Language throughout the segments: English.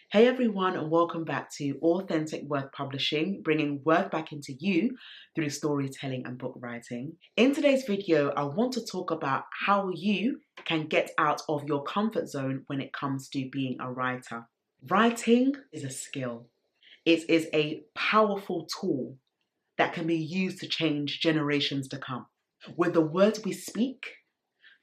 Hey everyone, and welcome back to Authentic Worth Publishing, bringing worth back into you through storytelling and book writing. In today's video, I want to talk about how you can get out of your comfort zone when it comes to being a writer. Writing is a skill. It is a powerful tool that can be used to change generations to come. With the words we speak,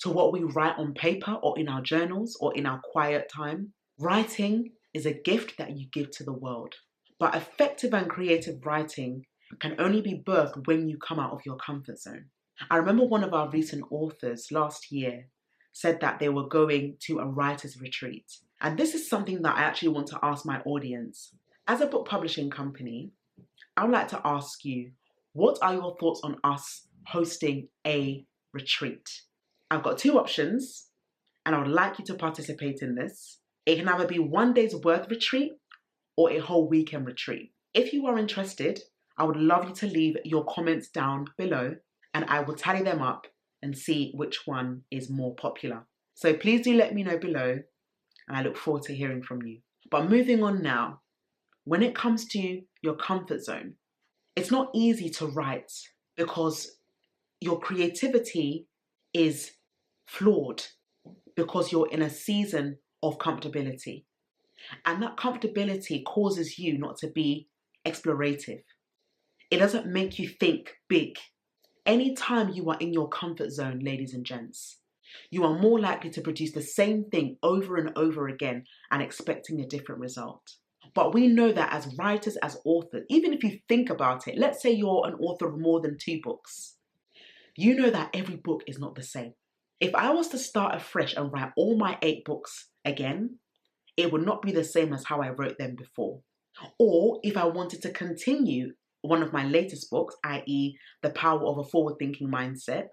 to what we write on paper or in our journals or in our quiet time, writing is a gift that you give to the world. But effective and creative writing can only be birthed when you come out of your comfort zone. I remember one of our recent authors last year said that they were going to a writer's retreat. And this is something that I actually want to ask my audience. As a book publishing company, I would like to ask you, what are your thoughts on us hosting a retreat? I've got two options, and I would like you to participate in this. It can either be one day's worth retreat or a whole weekend retreat. If you are interested, I would love you to leave your comments down below and I will tally them up and see which one is more popular. So please do let me know below and I look forward to hearing from you. But moving on now, when it comes to your comfort zone, it's not easy to write because your creativity is flawed because you're in a season of comfortability. And that comfortability causes you not to be explorative. It doesn't make you think big. Anytime you are in your comfort zone, ladies and gents, you are more likely to produce the same thing over and over again and expecting a different result. But we know that as writers, as authors, even if you think about it, let's say you're an author of more than 2 books, you know that every book is not the same. If I was to start afresh and write all my 8 books again, it would not be the same as how I wrote them before. Or if I wanted to continue one of my latest books, i.e. The Power of a Forward-Thinking Mindset,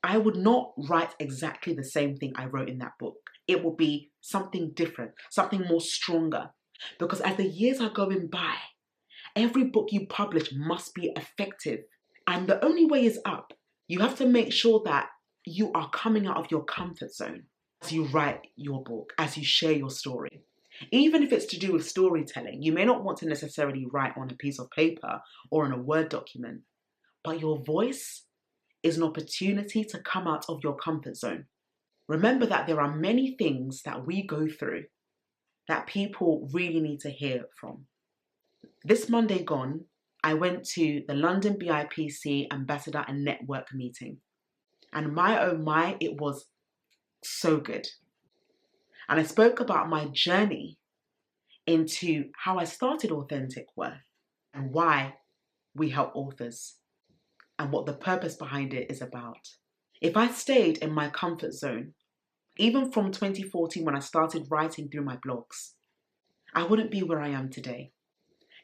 I would not write exactly the same thing I wrote in that book. It will be something different, something more stronger. Because as the years are going by, every book you publish must be effective. And the only way is up. You have to make sure that you are coming out of your comfort zone as you write your book, as you share your story. Even if it's to do with storytelling, you may not want to necessarily write on a piece of paper or on a Word document, but your voice is an opportunity to come out of your comfort zone. Remember that there are many things that we go through that people really need to hear from. This Monday gone, I went to the London BIPC Ambassador and Network meeting. And my oh my, it was so good. And I spoke about my journey into how I started Authentic Worth and why we help authors and what the purpose behind it is about. If I stayed in my comfort zone, even from 2014 when I started writing through my blogs, I wouldn't be where I am today.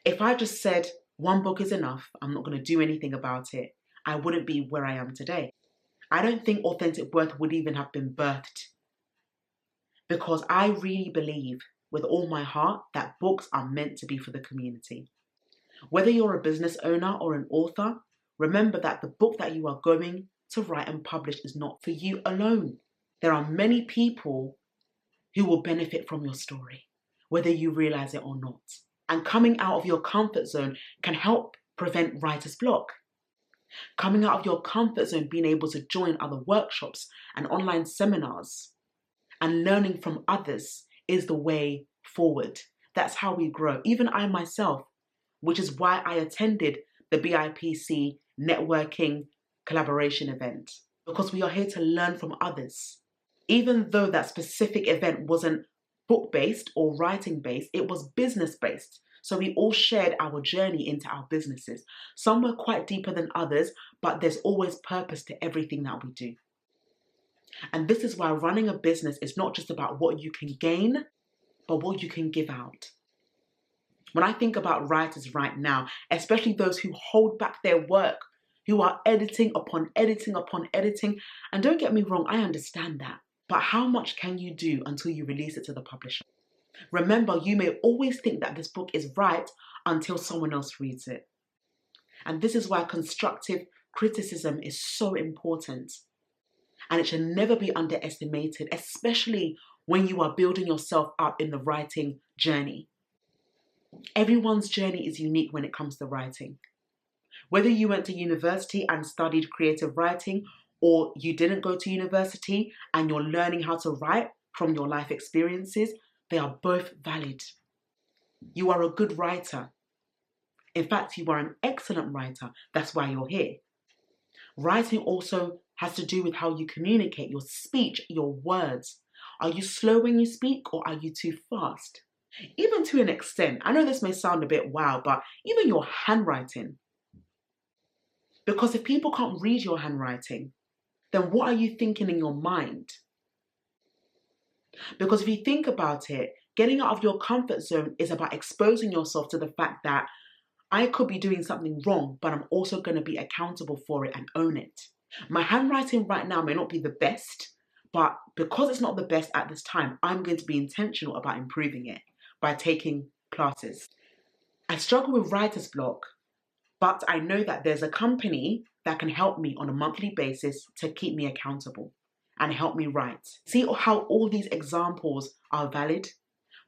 If I just said, one book is enough, I'm not going to do anything about it, I wouldn't be where I am today. I don't think Authentic Worth would even have been birthed because I really believe with all my heart that books are meant to be for the community. Whether you're a business owner or an author, remember that the book that you are going to write and publish is not for you alone. There are many people who will benefit from your story, whether you realize it or not. And coming out of your comfort zone can help prevent writer's block. Coming out of your comfort zone, being able to join other workshops and online seminars and learning from others is the way forward. That's how we grow. Even I myself, which is why I attended the BIPC networking collaboration event, because we are here to learn from others. Even though that specific event wasn't book-based or writing-based, it was business-based. So we all shared our journey into our businesses. Some were quite deeper than others, but there's always purpose to everything that we do. And this is why running a business is not just about what you can gain, but what you can give out. When I think about writers right now, especially those who hold back their work, who are editing upon editing upon editing, and don't get me wrong, I understand that. But how much can you do until you release it to the publisher? Remember, you may always think that this book is right until someone else reads it. And this is why constructive criticism is so important. And it should never be underestimated, especially when you are building yourself up in the writing journey. Everyone's journey is unique when it comes to writing. Whether you went to university and studied creative writing, or you didn't go to university and you're learning how to write from your life experiences, they are both valid. You are a good writer. In fact, you are an excellent writer. That's why you're here. Writing also has to do with how you communicate, your speech, your words. Are you slow when you speak, or are you too fast? Even to an extent, I know this may sound a bit wild, but even your handwriting. Because if people can't read your handwriting, then what are you thinking in your mind? Because if you think about it, getting out of your comfort zone is about exposing yourself to the fact that I could be doing something wrong, but I'm also going to be accountable for it and own it. My handwriting right now may not be the best, but because it's not the best at this time, I'm going to be intentional about improving it by taking classes. I struggle with writer's block, but I know that there's a company that can help me on a monthly basis to keep me accountable and help me write. See how all these examples are valid?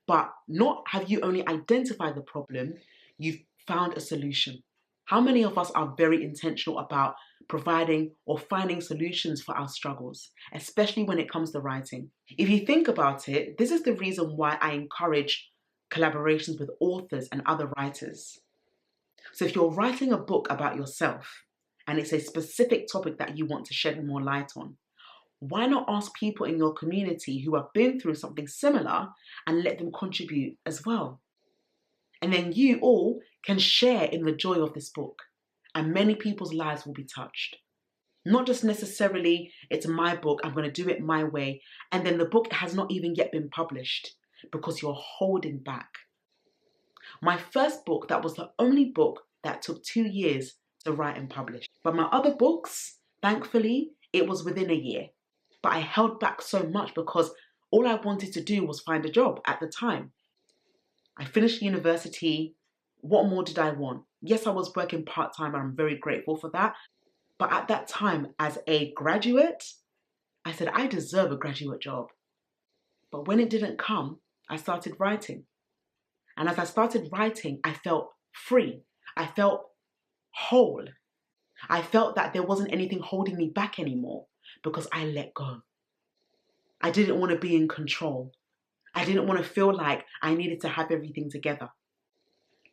But not have you only identified the problem, you've found a solution. How many of us are very intentional about providing or finding solutions for our struggles, especially when it comes to writing? If you think about it, this is the reason why I encourage collaborations with authors and other writers. So if you're writing a book about yourself and it's a specific topic that you want to shed more light on, why not ask people in your community who have been through something similar and let them contribute as well? And then you all can share in the joy of this book, and many people's lives will be touched. Not just necessarily, it's my book, I'm going to do it my way, and then the book has not even yet been published because you're holding back. My first book, that was the only book that took 2 years to write and publish. But my other books, thankfully, it was within a year. But I held back so much because all I wanted to do was find a job at the time. I finished university. What more did I want? Yes, I was working part-time and I'm very grateful for that. But at that time, as a graduate, I said, I deserve a graduate job. But when it didn't come, I started writing. And as I started writing, I felt free. I felt whole. I felt that there wasn't anything holding me back anymore because I let go. I didn't want to be in control. I didn't want to feel like I needed to have everything together.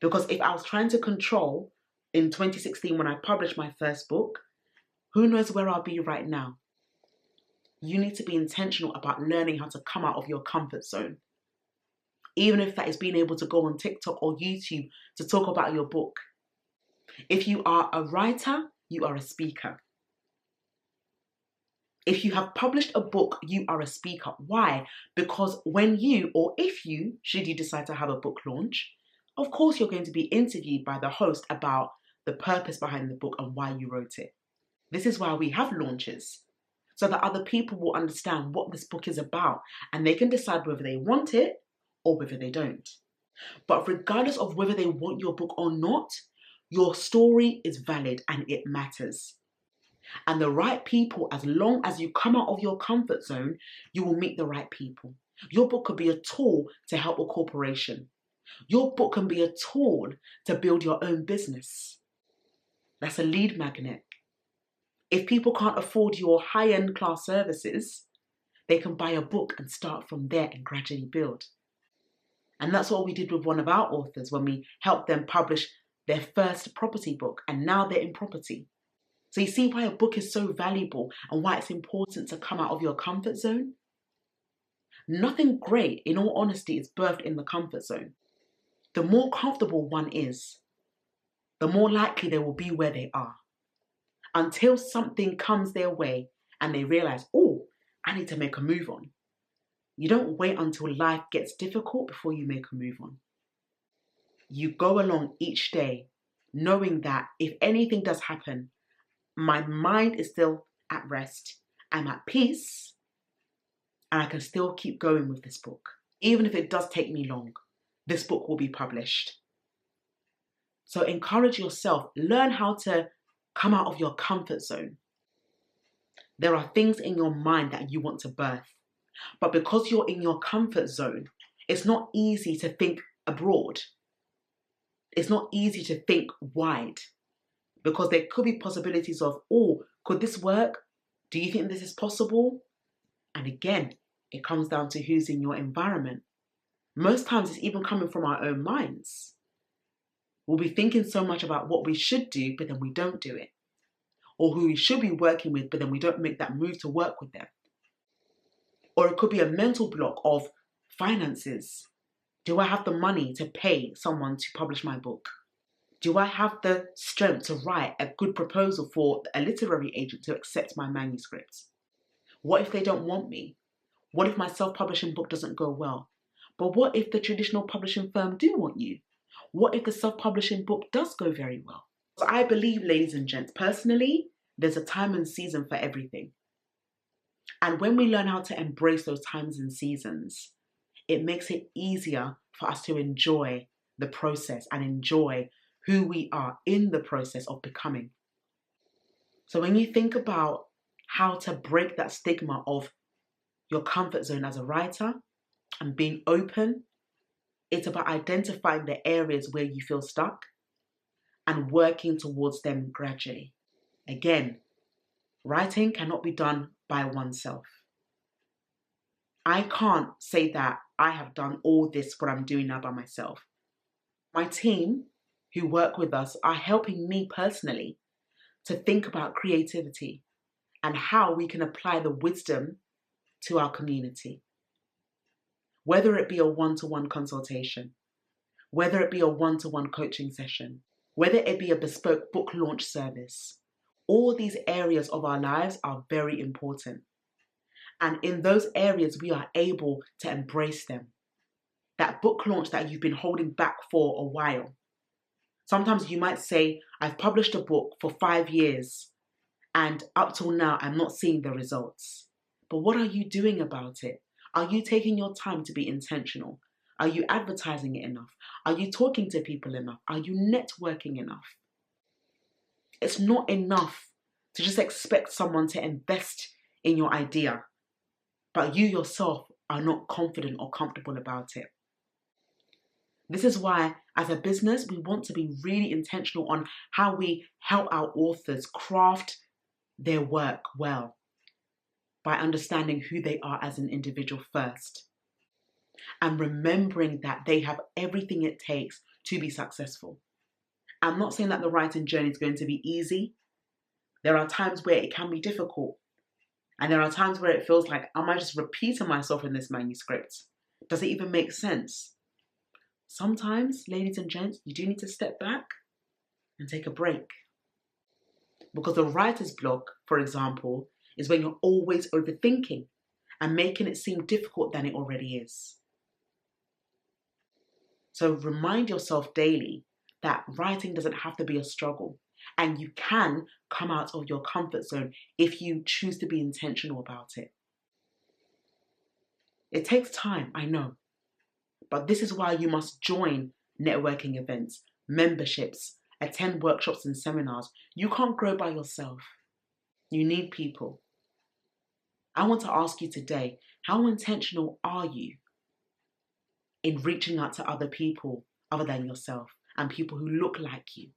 Because if I was trying to control in 2016 when I published my first book, who knows where I'll be right now? You need to be intentional about learning how to come out of your comfort zone. Even if that is being able to go on TikTok or YouTube to talk about your book. If you are a writer, you are a speaker. If you have published a book, you are a speaker. Why? Because when you, or if you, should you decide to have a book launch, of course you're going to be interviewed by the host about the purpose behind the book and why you wrote it. This is why we have launches, so that other people will understand what this book is about and they can decide whether they want it or whether they don't. But regardless of whether they want your book or not, your story is valid and it matters. And the right people, as long as you come out of your comfort zone, you will meet the right people. Your book could be a tool to help a corporation. Your book can be a tool to build your own business. That's a lead magnet. If people can't afford your high-end class services, they can buy a book and start from there and gradually build. And that's what we did with one of our authors when we helped them publish their first property book, and now they're in property. So you see why a book is so valuable and why it's important to come out of your comfort zone? Nothing great, in all honesty, is birthed in the comfort zone. The more comfortable one is, the more likely they will be where they are. Until something comes their way and they realize, oh, I need to make a move on. You don't wait until life gets difficult before you make a move on. You go along each day knowing that if anything does happen, my mind is still at rest, I'm at peace, and I can still keep going with this book. Even if it does take me long, this book will be published. So encourage yourself, learn how to come out of your comfort zone. There are things in your mind that you want to birth, but because you're in your comfort zone, It's not easy to think abroad. It's not easy to think wide because there could be possibilities of, oh, could this work? Do you think this is possible? And again, it comes down to who's in your environment. Most times it's even coming from our own minds. We'll be thinking so much about what we should do, but then we don't do it. Or who we should be working with, but then we don't make that move to work with them. Or it could be a mental block of finances. Do I have the money to pay someone to publish my book? Do I have the strength to write a good proposal for a literary agent to accept my manuscripts? What if they don't want me? What if my self-publishing book doesn't go well? But what if the traditional publishing firm do want you? What if the self-publishing book does go very well? So I believe, ladies and gents, personally, there's a time and season for everything. And when we learn how to embrace those times and seasons, it makes it easier for us to enjoy the process and enjoy who we are in the process of becoming. So when you think about how to break that stigma of your comfort zone as a writer and being open, it's about identifying the areas where you feel stuck and working towards them gradually. Again, writing cannot be done by oneself. I can't say that I have done all this, what I'm doing now, by myself. My team who work with us are helping me personally to think about creativity and how we can apply the wisdom to our community. Whether it be a one-to-one consultation, whether it be a one-to-one coaching session, whether it be a bespoke book launch service, all these areas of our lives are very important. And in those areas, we are able to embrace them. That book launch that you've been holding back for a while. Sometimes you might say, I've published a book for 5 years and up till now, I'm not seeing the results. But what are you doing about it? Are you taking your time to be intentional? Are you advertising it enough? Are you talking to people enough? Are you networking enough? It's not enough to just expect someone to invest in your idea, but you yourself are not confident or comfortable about it. This is why, as a business, we want to be really intentional on how we help our authors craft their work well by understanding who they are as an individual first and remembering that they have everything it takes to be successful. I'm not saying that the writing journey is going to be easy. There are times where it can be difficult. And there are times where it feels like, am I just repeating myself in this manuscript? Does it even make sense? Sometimes, ladies and gents, you do need to step back and take a break. Because the writer's block, for example, is when you're always overthinking and making it seem difficult than it already is. So remind yourself daily that writing doesn't have to be a struggle, and you can come out of your comfort zone if you choose to be intentional about it. It takes time, I know, but this is why you must join networking events, memberships, attend workshops and seminars. You can't grow by yourself. You need people. I want to ask you today, how intentional are you in reaching out to other people other than yourself and people who look like you?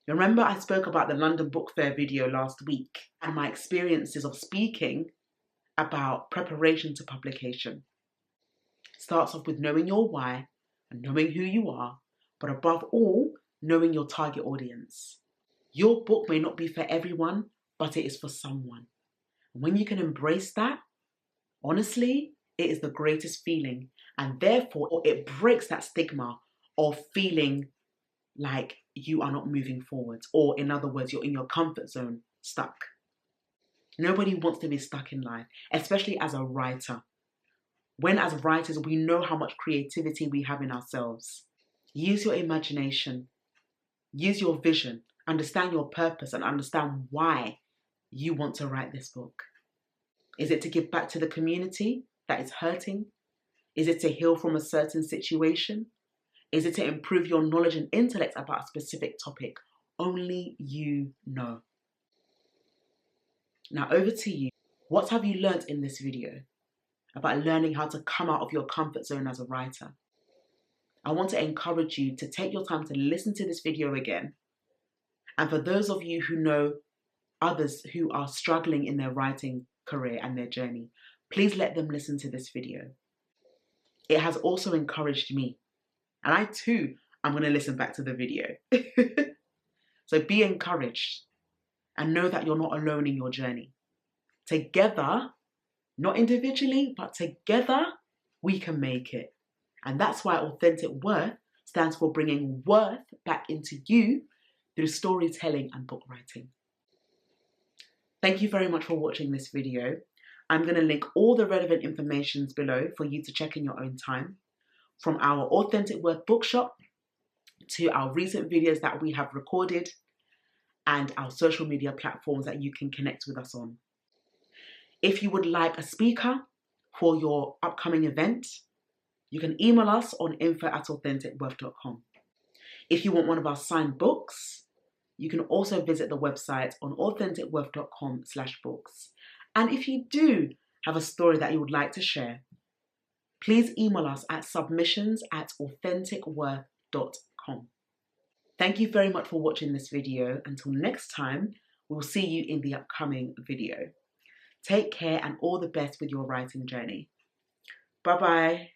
Remember, I spoke about the London Book Fair video last week and my experiences of speaking about preparation to publication. It starts off with knowing your why and knowing who you are, but above all, knowing your target audience. Your book may not be for everyone, but it is for someone. And when you can embrace that, honestly, it is the greatest feeling. And therefore, it breaks that stigma of feeling like you are not moving forwards, or in other words, you're in your comfort zone, stuck. Nobody wants to be stuck in life, especially as a writer. When as writers, we know how much creativity we have in ourselves. Use your imagination, use your vision, understand your purpose, and understand why you want to write this book. Is it to give back to the community that is hurting? Is it to heal from a certain situation? Is it to improve your knowledge and intellect about a specific topic? Only you know. Now over to you. What have you learnt in this video? about learning how to come out of your comfort zone as a writer. I want to encourage you to take your time to listen to this video again. And for those of you who know others who are struggling in their writing career and their journey, please let them listen to this video. It has also encouraged me. And I too am going to listen back to the video. So be encouraged and know that you're not alone in your journey. Together, not individually, but together, we can make it. And that's why Authentic Worth stands for bringing worth back into you through storytelling and book writing. Thank you very much for watching this video. I'm going to link all the relevant information below for you to check in your own time. From our Authentic Worth bookshop to our recent videos that we have recorded and our social media platforms that you can connect with us on. If you would like a speaker for your upcoming event, you can email us on info@authenticworth.com. If you want one of our signed books, you can also visit the website on authenticworth.com/books. And if you do have a story that you would like to share, please email us at submissions@authenticworth.com. Thank you very much for watching this video. Until next time, we'll see you in the upcoming video. Take care and all the best with your writing journey. Bye-bye.